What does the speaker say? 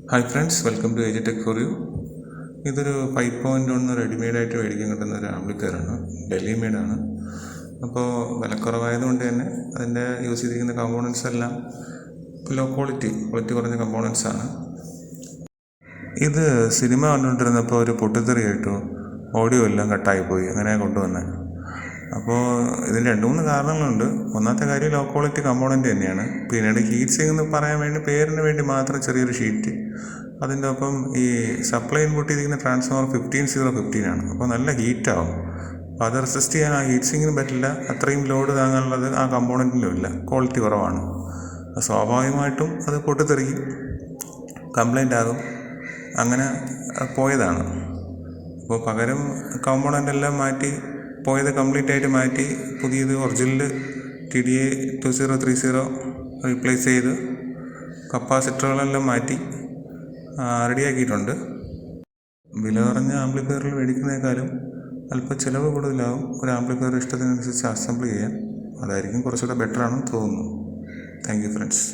Hi friends, welcome to age tech for you. ഇതൊരു 5.1 റെഡിമെയ്ഡായിട്ട് മേടിക്കാൻ കിട്ടുന്ന ഒരു ആംപ്ലിഫയറാണ്. ഡൽഹി മെയ്ഡാണ്. അപ്പോൾ വിലക്കുറവായതുകൊണ്ട് തന്നെ അതിൻ്റെ യൂസ് ചെയ്തിരിക്കുന്ന കമ്പോണൻസ് എല്ലാം ലോ ക്വാളിറ്റി കുറഞ്ഞ കമ്പോണൻസാണ്. ഇത് സിനിമ കണ്ടുകൊണ്ടിരുന്നപ്പോൾ ഒരു പൊട്ടിത്തെറി കേട്ടു, ഓഡിയോ എല്ലാം കട്ടായിപ്പോയി. അങ്ങനെ കൊണ്ടുവന്നത്. അപ്പോൾ ഇതിന് 2-3 കാരണങ്ങളുണ്ട്. ഒന്നാമത്തെ കാര്യം ലോ ക്വാളിറ്റി കമ്പോണൻ്റ് തന്നെയാണ്. പിന്നീട് ഹീറ്റ് സിങ്ക് എന്ന് പറയാൻ വേണ്ടി പേരിന് വേണ്ടി മാത്രം ചെറിയൊരു ഷീറ്റ്. അതിൻ്റെ ഒപ്പം ഈ സപ്ലൈ ഇൻപുട്ട് ചെയ്തിരിക്കുന്ന ട്രാൻസ്ഫോമർ 15015 ആണ്. അപ്പോൾ നല്ല ഹീറ്റാവും. അപ്പോൾ അത് റെസിസ്റ്റ് ചെയ്യാൻ ആ ഹീറ്റ് സിങ്കിന് പറ്റില്ല. അത്രയും ലോഡ് താങ്ങാനുള്ളത് ആ കമ്പോണൻറ്റിലും ഇല്ല. ക്വാളിറ്റി കുറവാണ്. സ്വാഭാവികമായിട്ടും അത് പൊട്ടിത്തെറിക്കും, കംപ്ലൈൻ്റ് ആകും. അങ്ങനെ പോയതാണ്. അപ്പോൾ പകരം കമ്പോണൻ്റ് എല്ലാം മാറ്റി, പോയത് കംപ്ലീറ്റ് ആയിട്ട് മാറ്റി, പുതിയത് ഒറിജിനൽ TDA 2030 റീപ്ലേസ് ചെയ്ത് കപ്പാസിറ്ററുകളെല്ലാം മാറ്റി റെഡിയാക്കിയിട്ടുണ്ട്. വില കുറഞ്ഞ ആംപ്ലിഫയറിൽ മേടിക്കുന്നതിനേക്കാളും അല്പം ചിലവ് കൂടുതലാവും ഒരു ആംപ്ലിഫയർ ഇഷ്ടത്തിനനുസരിച്ച് അസംബിൾ ചെയ്യാൻ. അതായിരിക്കും കുറച്ചുകൂടെ ബെറ്ററാണെന്ന് തോന്നുന്നു. Thank you friends.